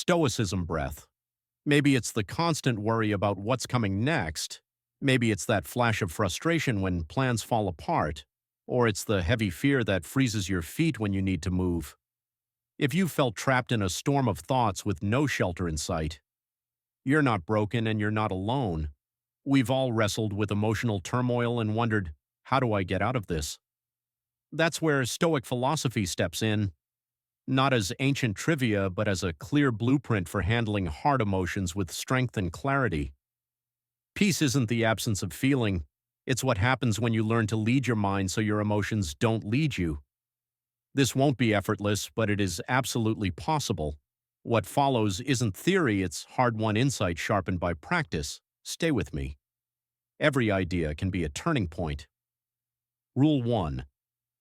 Stoicism Breath. Maybe it's the constant worry about what's coming next. Maybe it's that flash of frustration when plans fall apart. Or it's the heavy fear that freezes your feet when you need to move. If you felt trapped in a storm of thoughts with no shelter in sight, you're not broken and you're not alone. We've all wrestled with emotional turmoil and wondered, how do I get out of this? That's where Stoic philosophy steps in, not as ancient trivia, but as a clear blueprint for handling hard emotions with strength and clarity. Peace isn't the absence of feeling, it's what happens when you learn to lead your mind so your emotions don't lead you. This won't be effortless, but it is absolutely possible. What follows isn't theory, it's hard-won insight sharpened by practice. Stay with me. Every idea can be a turning point. Rule 1.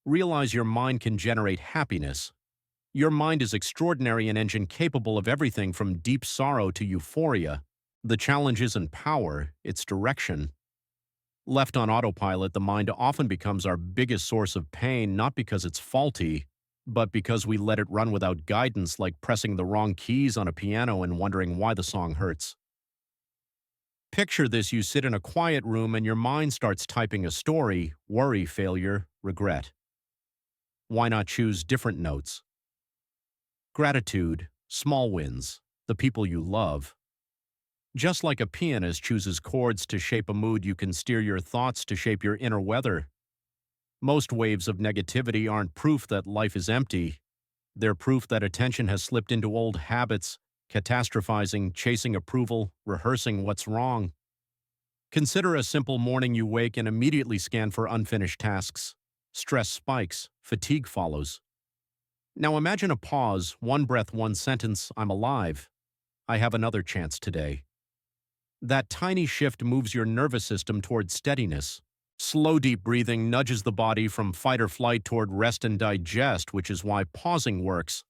Realize your mind can generate happiness. Your mind is extraordinary, an engine capable of everything from deep sorrow to euphoria. The challenge isn't power, it's direction. Left on autopilot, the mind often becomes our biggest source of pain, not because it's faulty, but because we let it run without guidance, like pressing the wrong keys on a piano and wondering why the song hurts. Picture this: you sit in a quiet room and your mind starts typing a story: worry, failure, regret. Why not choose different notes? Gratitude, small wins, the people you love. Just like a pianist chooses chords to shape a mood, you can steer your thoughts to shape your inner weather. Most waves of negativity aren't proof that life is empty. They're proof that attention has slipped into old habits, catastrophizing, chasing approval, rehearsing what's wrong. Consider a simple morning: you wake and immediately scan for unfinished tasks. Stress spikes, fatigue follows. Now imagine a pause, one breath, one sentence: I'm alive. I have another chance today. That tiny shift moves your nervous system toward steadiness. Slow, deep breathing nudges the body from fight or flight toward rest and digest, which is why pausing works.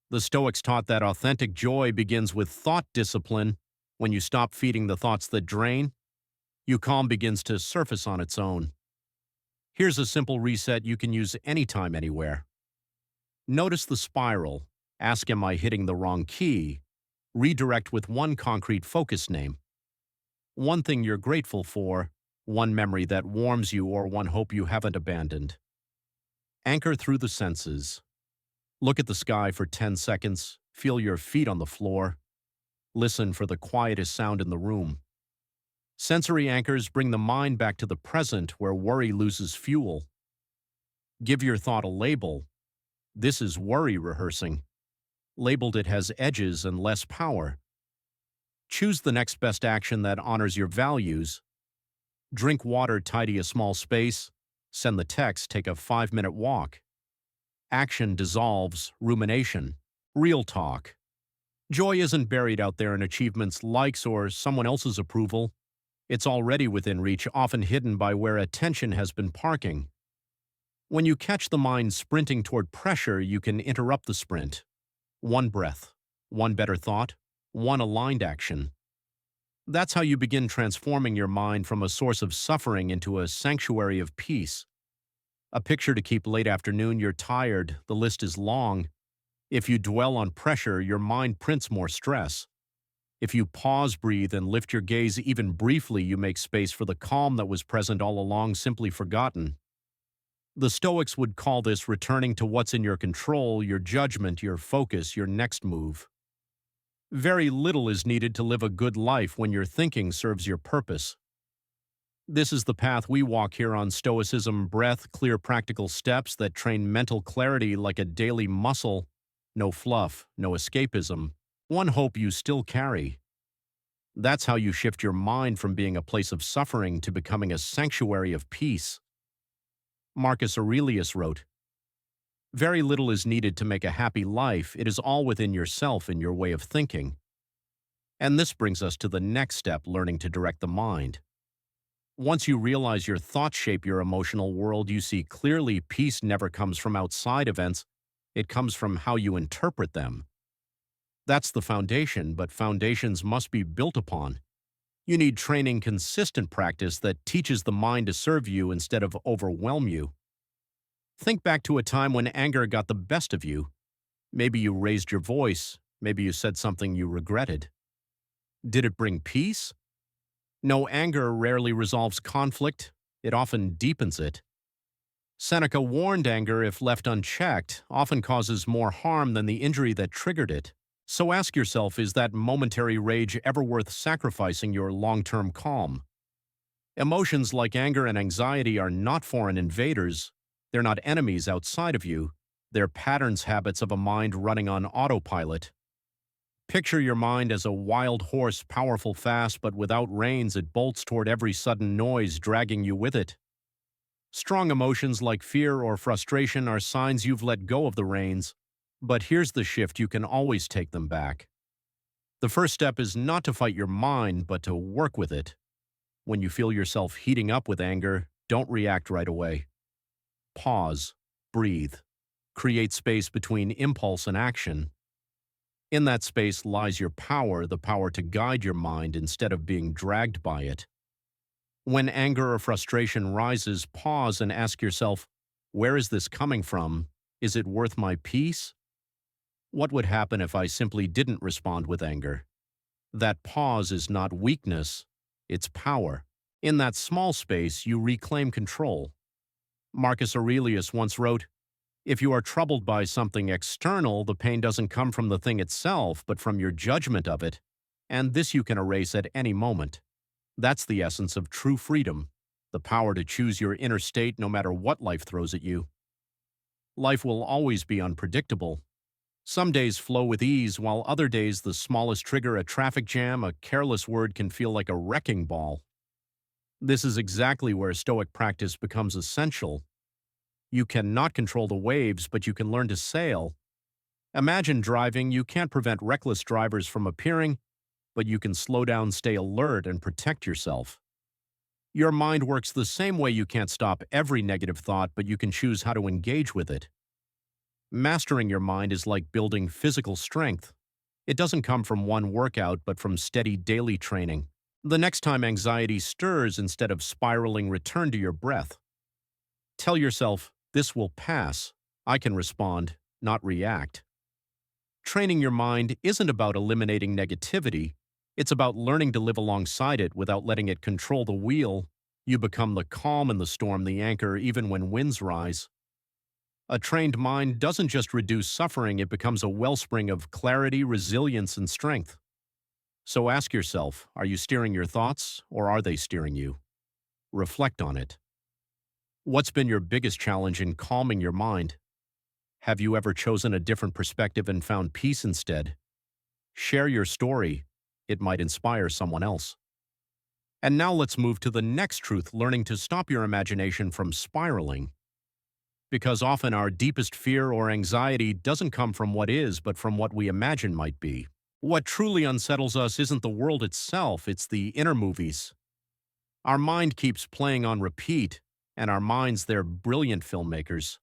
The Stoics taught that authentic joy begins with thought discipline. When you stop feeding the thoughts that drain, your calm begins to surface on its own. Here's a simple reset you can use anytime, anywhere. Notice the spiral. Ask, am I hitting the wrong key? Redirect with one concrete focus name. One thing you're grateful for, one memory that warms you, or one hope you haven't abandoned. Anchor through the senses. Look at the sky for 10 seconds, feel your feet on the floor. Listen for the quietest sound in the room. Sensory anchors bring the mind back to the present, where worry loses fuel. Give your thought a label. This is worry rehearsing. Labeled, it has edges and less power. Choose the next best action that honors your values. Drink water, tidy a small space. Send the text, take a 5-minute walk. Action dissolves rumination. Real talk. Joy isn't buried out there in achievements, likes, or someone else's approval. It's already within reach, often hidden by where attention has been parking. When you catch the mind sprinting toward pressure, you can interrupt the sprint. One breath, one better thought, one aligned action. That's how you begin transforming your mind from a source of suffering into a sanctuary of peace. A picture to keep late afternoon: you're tired, the list is long. If you dwell on pressure, your mind prints more stress. If you pause, breathe, and lift your gaze even briefly, you make space for the calm that was present all along, simply forgotten. The Stoics would call this returning to what's in your control, your judgment, your focus, your next move. Very little is needed to live a good life when your thinking serves your purpose. This is the path we walk here on Stoicism Breath: clear, practical steps that train mental clarity like a daily muscle. No fluff, no escapism. One hope you still carry. That's how you shift your mind from being a place of suffering to becoming a sanctuary of peace. Marcus Aurelius wrote, "Very little is needed to make a happy life. It is all within yourself and your way of thinking." And this brings us to the next step: learning to direct the mind. Once you realize your thoughts shape your emotional world, you see clearly peace never comes from outside events. It comes from how you interpret them. That's the foundation, but foundations must be built upon. You need training, consistent practice that teaches the mind to serve you instead of overwhelm you. Think back to a time when anger got the best of you. Maybe you raised your voice, Maybe you said something you regretted. Did it bring peace? No, anger rarely resolves conflict. It often deepens it. Seneca warned anger, if left unchecked, often causes more harm than the injury that triggered it. So ask yourself, is that momentary rage ever worth sacrificing your long-term calm? Emotions like anger and anxiety are not foreign invaders. They're not enemies outside of you. They're patterns, habits of a mind running on autopilot. Picture your mind as a wild horse, powerful fast, but without reins. It bolts toward every sudden noise, dragging you with it. Strong emotions like fear or frustration are signs you've let go of the reins. But here's the shift: you can always take them back. The first step is not to fight your mind, but to work with it. When you feel yourself heating up with anger, don't react right away. Pause, breathe, create space between impulse and action. In that space lies your power, the power to guide your mind instead of being dragged by it. When anger or frustration rises, pause and ask yourself, where is this coming from? Is it worth my peace? What would happen if I simply didn't respond with anger? That pause is not weakness, it's power. In that small space, you reclaim control. Marcus Aurelius once wrote, "If you are troubled by something external, the pain doesn't come from the thing itself, but from your judgment of it, and this you can erase at any moment." That's the essence of true freedom, the power to choose your inner state no matter what life throws at you. Life will always be unpredictable. Some days flow with ease, while other days the smallest trigger, a traffic jam, a careless word, can feel like a wrecking ball. This is exactly where Stoic practice becomes essential. You cannot control the waves, but you can learn to sail. Imagine driving. You can't prevent reckless drivers from appearing, but you can slow down, stay alert, and protect yourself. Your mind works the same way. You can't stop every negative thought, but you can choose how to engage with it. Mastering your mind is like building physical strength. It doesn't come from one workout, but from steady daily training. The next time anxiety stirs, instead of spiraling, return to your breath. Tell yourself, this will pass. I can respond, not react. Training your mind isn't about eliminating negativity. It's about learning to live alongside it without letting it control the wheel. You become the calm in the storm, the anchor even when winds rise. A trained mind doesn't just reduce suffering, it becomes a wellspring of clarity, resilience, and strength. So ask yourself, are you steering your thoughts, or are they steering you? Reflect on it. What's been your biggest challenge in calming your mind? Have you ever chosen a different perspective and found peace instead? Share your story. It might inspire someone else. And now let's move to the next truth: learning to stop your imagination from spiraling. Because often our deepest fear or anxiety doesn't come from what is, but from what we imagine might be. What truly unsettles us isn't the world itself, it's the inner movies. Our mind keeps playing on repeat, and our minds, they're brilliant filmmakers.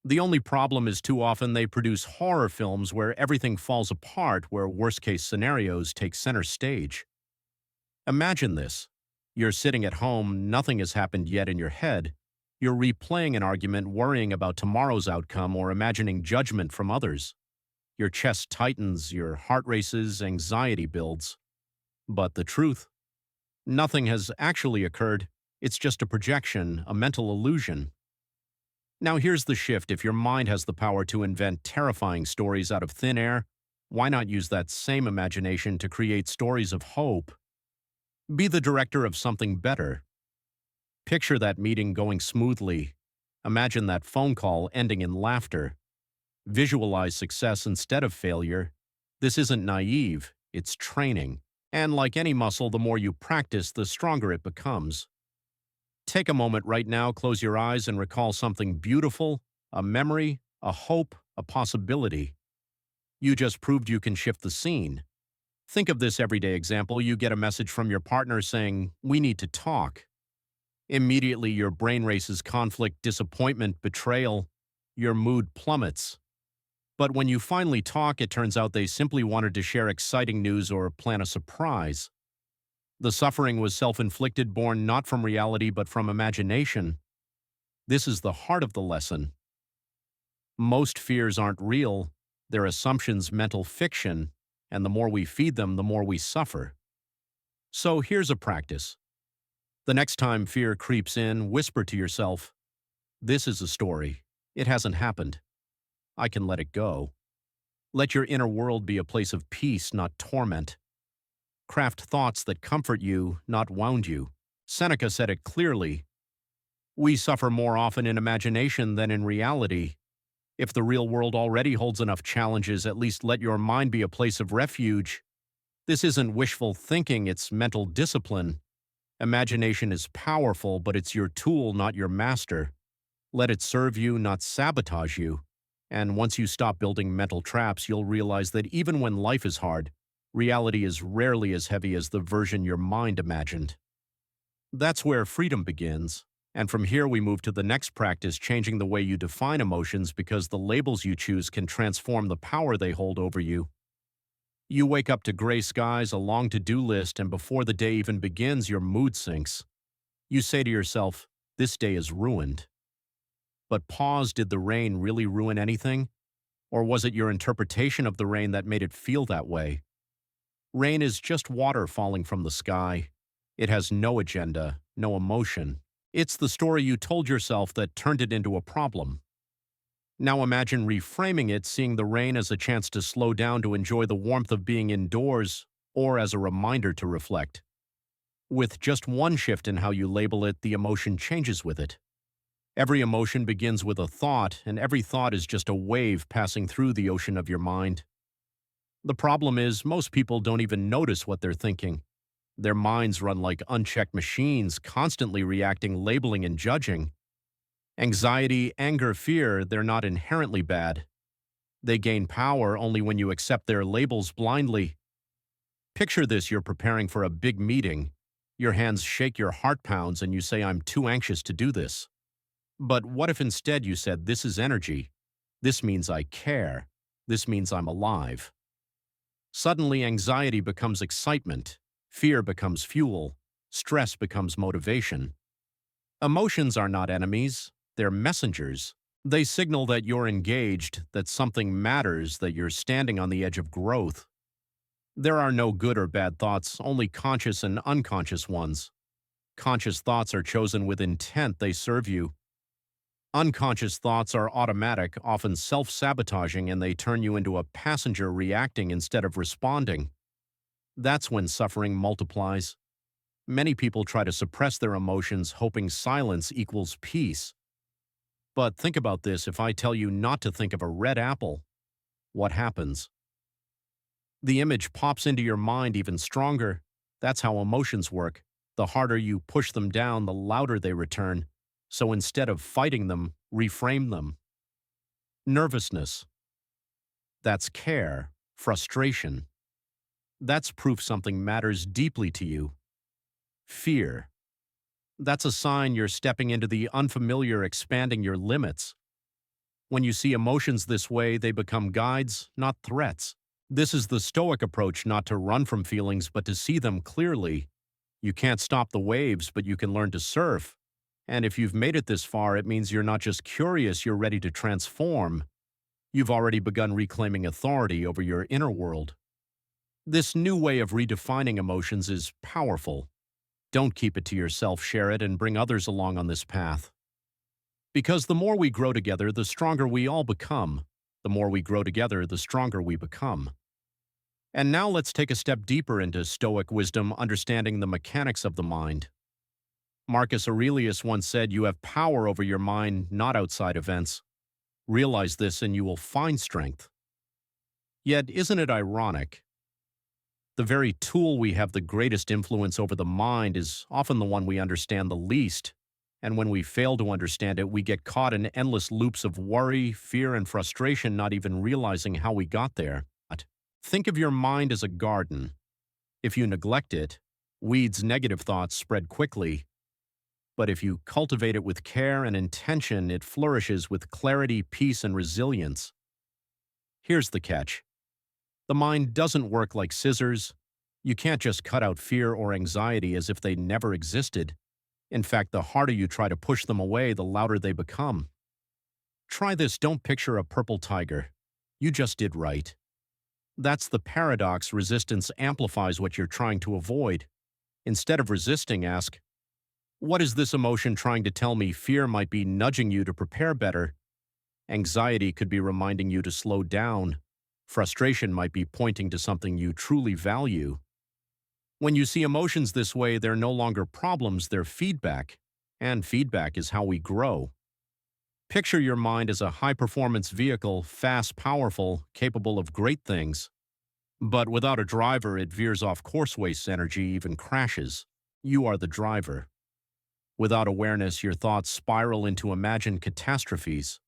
The only problem is too often they produce horror films where everything falls apart, where worst-case scenarios take center stage. Imagine this. You're sitting at home, nothing has happened yet in your head. You're replaying an argument, worrying about tomorrow's outcome, or imagining judgment from others. Your chest tightens, your heart races, anxiety builds. But the truth? Nothing has actually occurred. It's just a projection, a mental illusion. Now here's the shift. If your mind has the power to invent terrifying stories out of thin air, why not use that same imagination to create stories of hope? Be the director of something better. Picture that meeting going smoothly. Imagine that phone call ending in laughter. Visualize success instead of failure. This isn't naive, it's training. And like any muscle, the more you practice, the stronger it becomes. Take a moment right now, close your eyes, and recall something beautiful, a memory, a hope, a possibility. You just proved you can shift the scene. Think of this everyday example. You get a message from your partner saying, "We need to talk." Immediately, your brain races: conflict, disappointment, betrayal. Your mood plummets. But when you finally talk, it turns out they simply wanted to share exciting news or plan a surprise. The suffering was self-inflicted, born not from reality but from imagination. This is the heart of the lesson. Most fears aren't real. Their assumptions mental fiction, and the more we feed them, the more we suffer. So here's a practice. The next time fear creeps in, whisper to yourself, "This is a story. It hasn't happened. I can let it go." Let your inner world be a place of peace, not torment. Craft thoughts that comfort you, not wound you. Seneca said it clearly. We suffer more often in imagination than in reality. If the real world already holds enough challenges, at least let your mind be a place of refuge. This isn't wishful thinking, it's mental discipline. Imagination is powerful, but it's your tool, not your master. Let it serve you, not sabotage you. And once you stop building mental traps, you'll realize that even when life is hard, reality is rarely as heavy as the version your mind imagined. That's where freedom begins. And from here we move to the next practice, changing the way you define emotions, because the labels you choose can transform the power they hold over you. You wake up to gray skies, a long to-do list, and before the day even begins, your mood sinks. You say to yourself, "This day is ruined." But pause, did the rain really ruin anything? Or was it your interpretation of the rain that made it feel that way? Rain is just water falling from the sky. It has no agenda, no emotion. It's the story you told yourself that turned it into a problem. Now imagine reframing it, seeing the rain as a chance to slow down, to enjoy the warmth of being indoors, or as a reminder to reflect. With just one shift in how you label it, the emotion changes with it. Every emotion begins with a thought, and every thought is just a wave passing through the ocean of your mind. The problem is, most people don't even notice what they're thinking. Their minds run like unchecked machines, constantly reacting, labeling, and judging. Anxiety, anger, fear, they're not inherently bad. They gain power only when you accept their labels blindly. Picture this: you're preparing for a big meeting. Your hands shake, your heart pounds, and you say, "I'm too anxious to do this." But what if instead you said, "This is energy. This means I care. This means I'm alive." Suddenly, anxiety becomes excitement. Fear becomes fuel. Stress becomes motivation. Emotions are not enemies. They're messengers. They signal that you're engaged, that something matters, that you're standing on the edge of growth. There are no good or bad thoughts, only conscious and unconscious ones. Conscious thoughts are chosen with intent, they serve you. Unconscious thoughts are automatic, often self-sabotaging, and they turn you into a passenger reacting instead of responding. That's when suffering multiplies. Many people try to suppress their emotions, hoping silence equals peace. But think about this: if I tell you not to think of a red apple, what happens? The image pops into your mind even stronger. That's how emotions work. The harder you push them down, the louder they return. So instead of fighting them, reframe them. Nervousness. That's care. Frustration. That's proof something matters deeply to you. Fear. That's a sign you're stepping into the unfamiliar, expanding your limits. When you see emotions this way, they become guides, not threats. This is the Stoic approach: not to run from feelings, but to see them clearly. You can't stop the waves, but you can learn to surf. And if you've made it this far, it means you're not just curious, you're ready to transform. You've already begun reclaiming authority over your inner world. This new way of redefining emotions is powerful. Don't keep it to yourself, share it, and bring others along on this path. Because the more we grow together, the stronger we all become. The more we grow together, the stronger we become. And now let's take a step deeper into Stoic wisdom, understanding the mechanics of the mind. Marcus Aurelius once said, "You have power over your mind, not outside events. Realize this and you will find strength." Yet, isn't it ironic? The very tool we have the greatest influence over the mind is often the one we understand the least. And when we fail to understand it, we get caught in endless loops of worry, fear, and frustration, not even realizing how we got there. Think of your mind as a garden. If you neglect it, weeds, negative thoughts spread quickly. But if you cultivate it with care and intention, it flourishes with clarity, peace, and resilience. Here's the catch. The mind doesn't work like scissors. You can't just cut out fear or anxiety as if they never existed. In fact, the harder you try to push them away, the louder they become. Try this: don't picture a purple tiger. You just did right. That's the paradox. Resistance amplifies what you're trying to avoid. Instead of resisting, ask, what is this emotion trying to tell me? Fear might be nudging you to prepare better. Anxiety could be reminding you to slow down. Frustration might be pointing to something you truly value. When you see emotions this way, they're no longer problems, they're feedback. And feedback is how we grow. Picture your mind as a high-performance vehicle, fast, powerful, capable of great things. But without a driver, it veers off course, wastes energy, even crashes. You are the driver. Without awareness, your thoughts spiral into imagined catastrophes.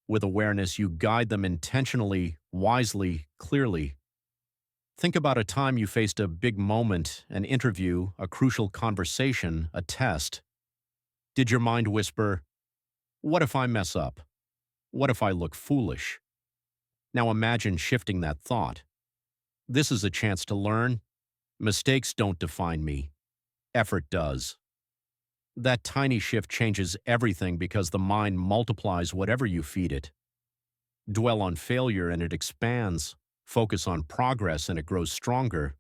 With awareness, you guide them intentionally, wisely, clearly. Think about a time you faced a big moment, an interview, a crucial conversation, a test. Did your mind whisper, what if I mess up? What if I look foolish? Now imagine shifting that thought. This is a chance to learn. Mistakes don't define me. Effort does. That tiny shift changes everything because the mind multiplies whatever you feed it. Dwell on failure and it expands. Focus on progress and it grows stronger.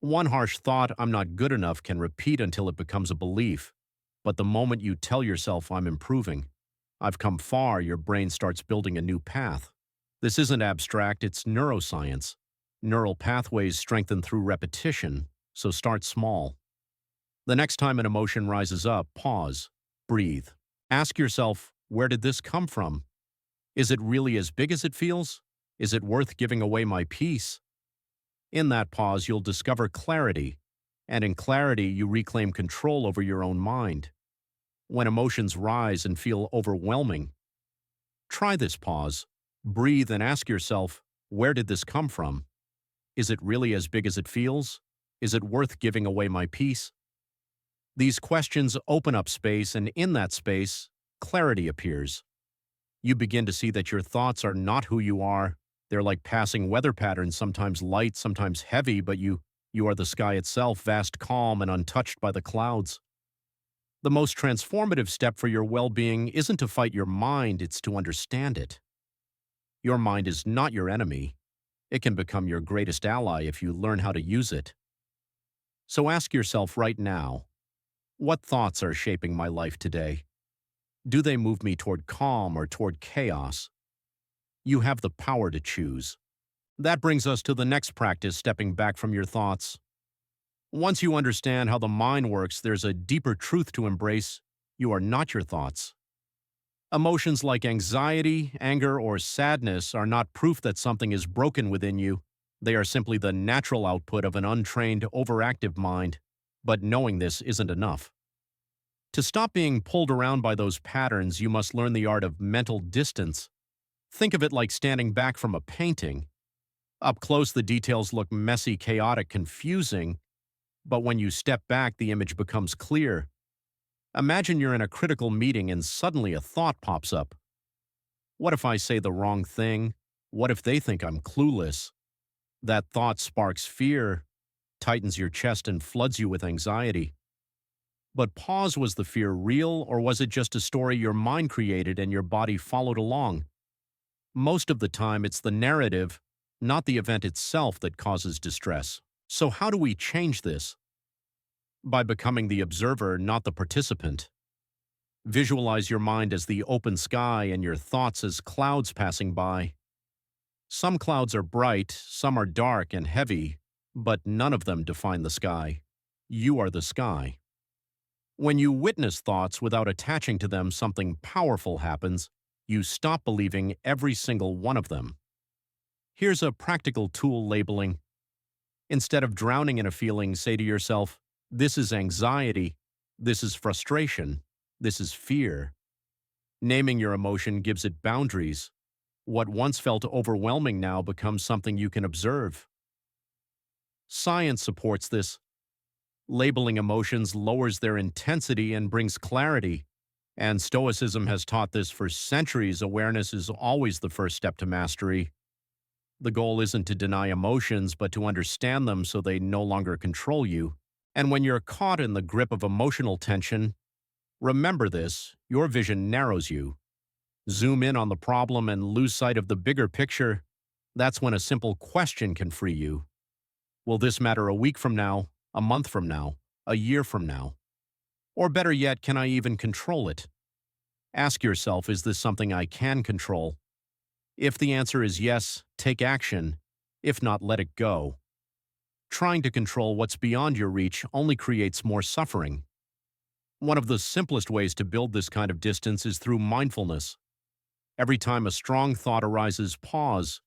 One harsh thought, I'm not good enough, can repeat until it becomes a belief. But the moment you tell yourself, I'm improving, I've come far, your brain starts building a new path. This isn't abstract, it's neuroscience. Neural pathways strengthen through repetition, so start small. The next time an emotion rises up, pause, breathe. Ask yourself, where did this come from? Is it really as big as it feels? Is it worth giving away my peace? In that pause, you'll discover clarity, and in clarity, you reclaim control over your own mind. When emotions rise and feel overwhelming, try this pause, breathe and ask yourself, where did this come from? Is it really as big as it feels? Is it worth giving away my peace? These questions open up space, and in that space, clarity appears. You begin to see that your thoughts are not who you are. They're like passing weather patterns, sometimes light, sometimes heavy, but you are the sky itself, vast, calm, and untouched by the clouds. The most transformative step for your well-being isn't to fight your mind, it's to understand it. Your mind is not your enemy. It can become your greatest ally if you learn how to use it. So ask yourself right now, what thoughts are shaping my life today? Do they move me toward calm or toward chaos? You have the power to choose. That brings us to the next practice, stepping back from your thoughts. Once you understand how the mind works, there's a deeper truth to embrace. You are not your thoughts. Emotions like anxiety, anger, or sadness are not proof that something is broken within you. They are simply the natural output of an untrained, overactive mind. But knowing this isn't enough. To stop being pulled around by those patterns, you must learn the art of mental distance. Think of it like standing back from a painting. Up close, the details look messy, chaotic, confusing, but when you step back, the image becomes clear. Imagine you're in a critical meeting and suddenly a thought pops up. What if I say the wrong thing? What if they think I'm clueless? That thought sparks fear, tightens your chest, and floods you with anxiety. But pause, was the fear real, or was it just a story your mind created and your body followed along? Most of the time, it's the narrative, not the event itself, that causes distress. So how do we change this? By becoming the observer, not the participant. Visualize your mind as the open sky and your thoughts as clouds passing by. Some clouds are bright, some are dark and heavy, but none of them define the sky. You are the sky. When you witness thoughts without attaching to them, something powerful happens. You stop believing every single one of them. Here's a practical tool: labeling. Instead of drowning in a feeling, say to yourself, this is anxiety, this is frustration, this is fear. Naming your emotion gives it boundaries. What once felt overwhelming now becomes something you can observe. Science supports this. Labeling emotions lowers their intensity and brings clarity. And Stoicism has taught this for centuries. Awareness is always the first step to mastery. The goal isn't to deny emotions, but to understand them so they no longer control you. And when you're caught in the grip of emotional tension, remember this: your vision narrows you. zoom in on the problem and lose sight of the bigger picture, that's when a simple question can free you. Will this matter a week from now, a month from now, a year from now? Or better yet, can I even control it? Ask yourself, is this something I can control? If the answer is yes, take action. If not, let it go. Trying to control what's beyond your reach only creates more suffering. One of the simplest ways to build this kind of distance is through mindfulness. Every time a strong thought arises, pause.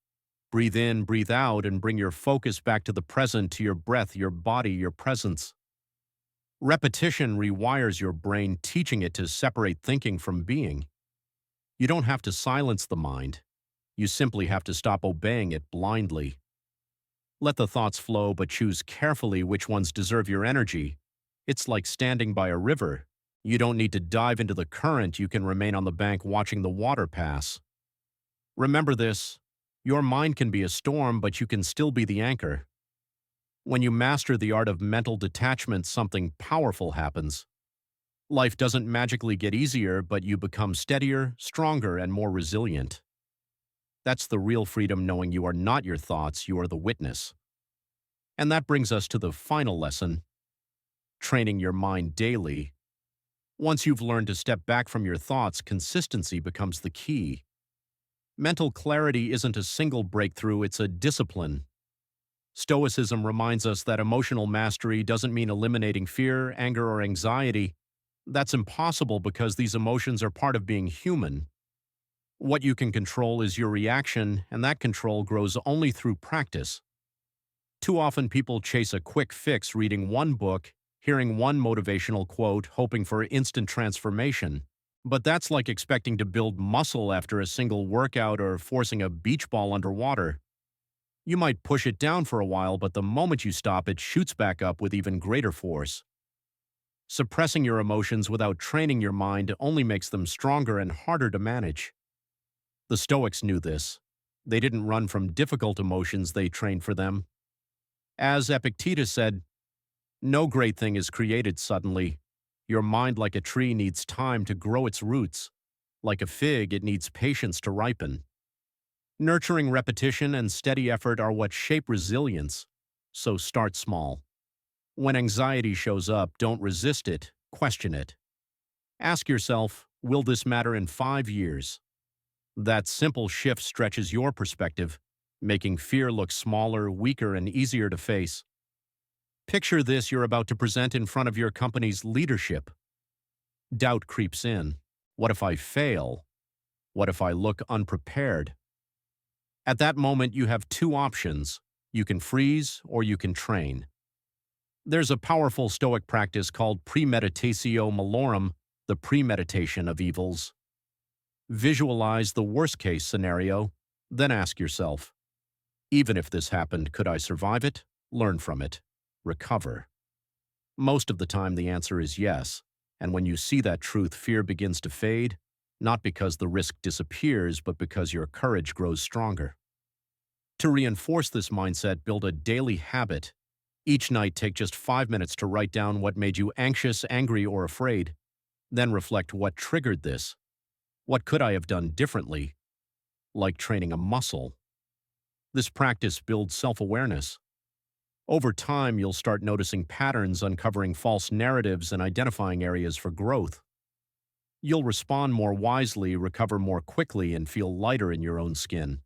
Breathe in, breathe out, and bring your focus back to the present, to your breath, your body, your presence. Repetition rewires your brain, teaching it to separate thinking from being. You don't have to silence the mind. You simply have to stop obeying it blindly. Let the thoughts flow, but choose carefully which ones deserve your energy. It's like standing by a river. You don't need to dive into the current, you can remain on the bank watching the water pass. Remember this, your mind can be a storm, but you can still be the anchor. When you master the art of mental detachment, something powerful happens. Life doesn't magically get easier, but you become steadier, stronger, and more resilient. That's the real freedom, knowing you are not your thoughts, you are the witness. And that brings us to the final lesson, training your mind daily. Once you've learned to step back from your thoughts, consistency becomes the key. Mental clarity isn't a single breakthrough, it's a discipline. Stoicism reminds us that emotional mastery doesn't mean eliminating fear, anger, or anxiety. That's impossible because these emotions are part of being human. What you can control is your reaction, and that control grows only through practice. Too often people chase a quick fix, reading one book, hearing one motivational quote, hoping for instant transformation. But that's like expecting to build muscle after a single workout or forcing a beach ball underwater. You might push it down for a while, but the moment you stop, it shoots back up with even greater force. Suppressing your emotions without training your mind only makes them stronger and harder to manage. The Stoics knew this. They didn't run from difficult emotions, they trained for them. As Epictetus said, "No great thing is created suddenly. Your mind, like a tree, needs time to grow its roots. Like a fig, it needs patience to ripen." Nurturing repetition and steady effort are what shape resilience, so start small. When anxiety shows up, don't resist it, question it. Ask yourself, will this matter in 5 years? That simple shift stretches your perspective, making fear look smaller, weaker, and easier to face. Picture this, you're about to present in front of your company's leadership. Doubt creeps in. What if I fail? What if I look unprepared? At that moment, you have two options. You can freeze or you can train. There's a powerful Stoic practice called premeditatio malorum, the premeditation of evils. Visualize the worst-case scenario, then ask yourself, even if this happened, could I survive it? Learn from it. Recover. Most of the time, the answer is yes, and when you see that truth, fear begins to fade, not because the risk disappears, but because your courage grows stronger. To reinforce this mindset, build a daily habit. Each night, take just 5 minutes to write down what made you anxious, angry, or afraid. Then reflect, what triggered this? What could I have done differently? Like training a muscle. This practice builds self-awareness. Over time, you'll start noticing patterns, uncovering false narratives, and identifying areas for growth. You'll respond more wisely, recover more quickly, and feel lighter in your own skin.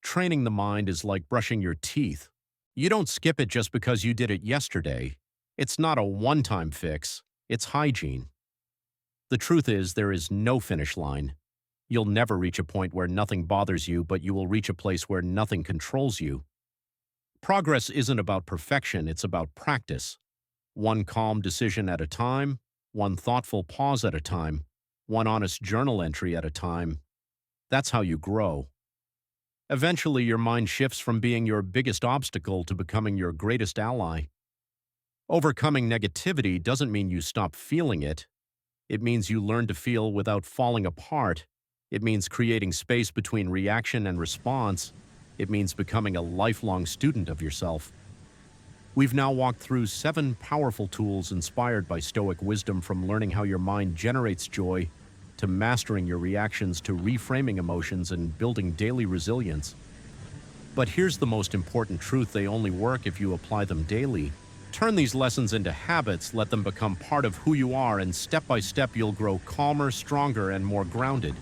Training the mind is like brushing your teeth. You don't skip it just because you did it yesterday. It's not a one-time fix, it's hygiene. The truth is, there is no finish line. You'll never reach a point where nothing bothers you, but you will reach a place where nothing controls you. Progress isn't about perfection, it's about practice. One calm decision at a time, one thoughtful pause at a time, one honest journal entry at a time. That's how you grow. Eventually, your mind shifts from being your biggest obstacle to becoming your greatest ally. Overcoming negativity doesn't mean you stop feeling it. It means you learn to feel without falling apart. It means creating space between reaction and response. It means becoming a lifelong student of yourself. We've now walked through 7 powerful tools inspired by Stoic wisdom, from learning how your mind generates joy to mastering your reactions to reframing emotions and building daily resilience. But here's the most important truth: they only work if you apply them daily. Turn these lessons into habits, let them become part of who you are, and step by step you'll grow calmer, stronger, and more grounded.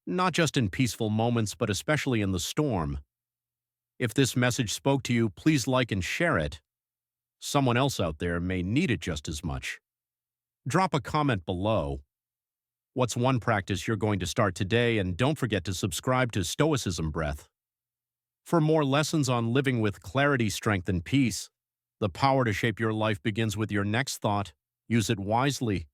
Not just in peaceful moments, but especially in the storm. If this message spoke to you, please like and share it. Someone else out there may need it just as much. Drop a comment below. What's one practice you're going to start today? And don't forget to subscribe to Stoicism Breath for more lessons on living with clarity, strength, and peace. The power to shape your life begins with your next thought. Use it wisely.